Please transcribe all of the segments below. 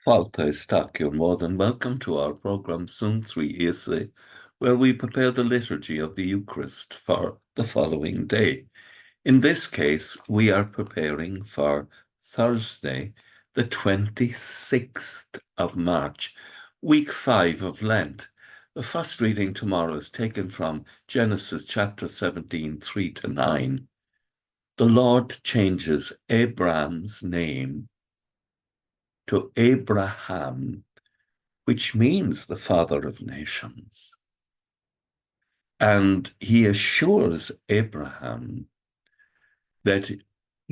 Fáilte isteach, you're more than welcome to our program Suantraí Íosa, where we prepare the liturgy of the Eucharist for the following day. In this case, we are preparing for Thursday, the 26th of March, week 5 of Lent. The first reading tomorrow is taken from Genesis chapter 17, 3-9. The Lord changes Abraham's name to Abraham, which means the father of nations. And he assures Abraham that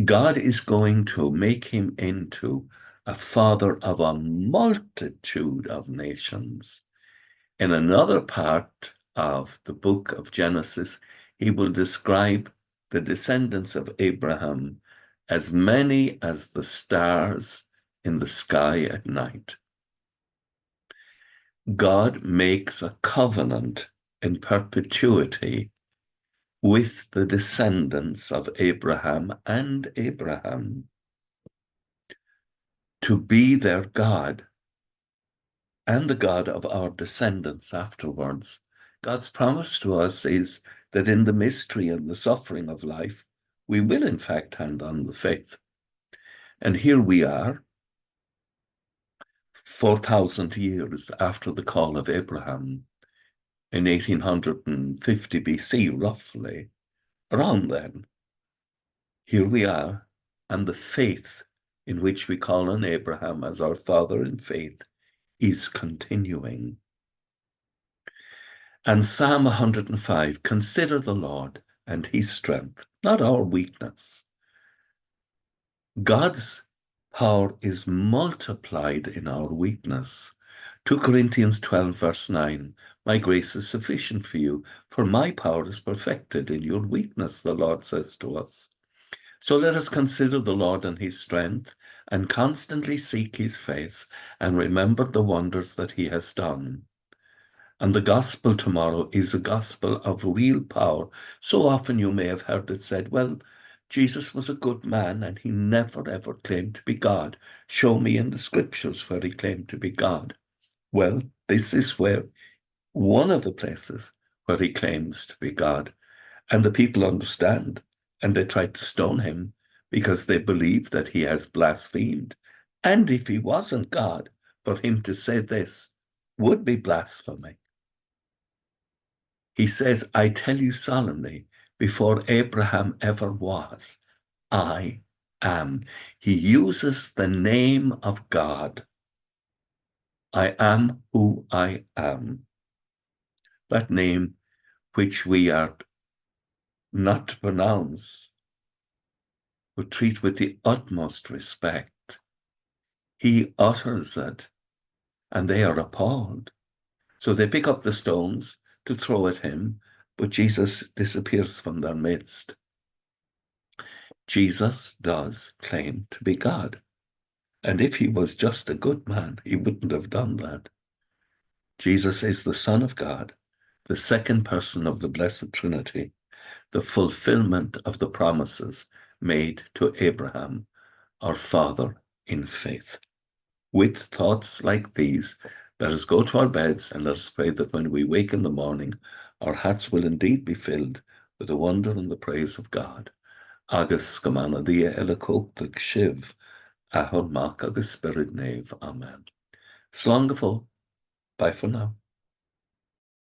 God is going to make him into a father of a multitude of nations. In another part of the book of Genesis, he will describe the descendants of Abraham as many as the stars in the sky at night. God makes a covenant in perpetuity with the descendants of Abraham and Abraham to be their God and the God of our descendants afterwards. God's promise to us is that in the mystery and the suffering of life, we will in fact hand on the faith. And here we are, 4,000 years after the call of Abraham, in 1850 BC, roughly, around then. Here we are, and the faith in which we call on Abraham as our father in faith is continuing. And Psalm 105, consider the Lord and his strength, not our weakness. God's power is multiplied in our weakness. 2 Corinthians 12, verse 9, my grace is sufficient for you, for my power is perfected in your weakness, the Lord says to us. So let us consider the Lord and his strength, and constantly seek his face, and remember the wonders that he has done. And the gospel tomorrow is a gospel of real power. So often you may have heard it said, well, Jesus was a good man and he never ever claimed to be God. Show me in the scriptures where he claimed to be God. Well, this is where one of the places where he claims to be God. And the people understand, and they try to stone him because they believe that he has blasphemed. And if he wasn't God, for him to say this would be blasphemy. He says, I tell you solemnly, before Abraham ever was, I am. He uses the name of God. I am who I am. That name which we are not to pronounce, but treat with the utmost respect. He utters it, and they are appalled. So they pick up the stones to throw at him, but Jesus disappears from their midst. Jesus does claim to be God. And if he was just a good man, he wouldn't have done that. Jesus is the Son of God, the second person of the Blessed Trinity, the fulfillment of the promises made to Abraham, our father in faith. With thoughts like these, let us go to our beds and let us pray that when we wake in the morning, our hearts will indeed be filled with the wonder and the praise of God. Agus gamana dia elakotag shiv, ahon mak agus spirit nave. Amen. Slán go fóill. Bye for now.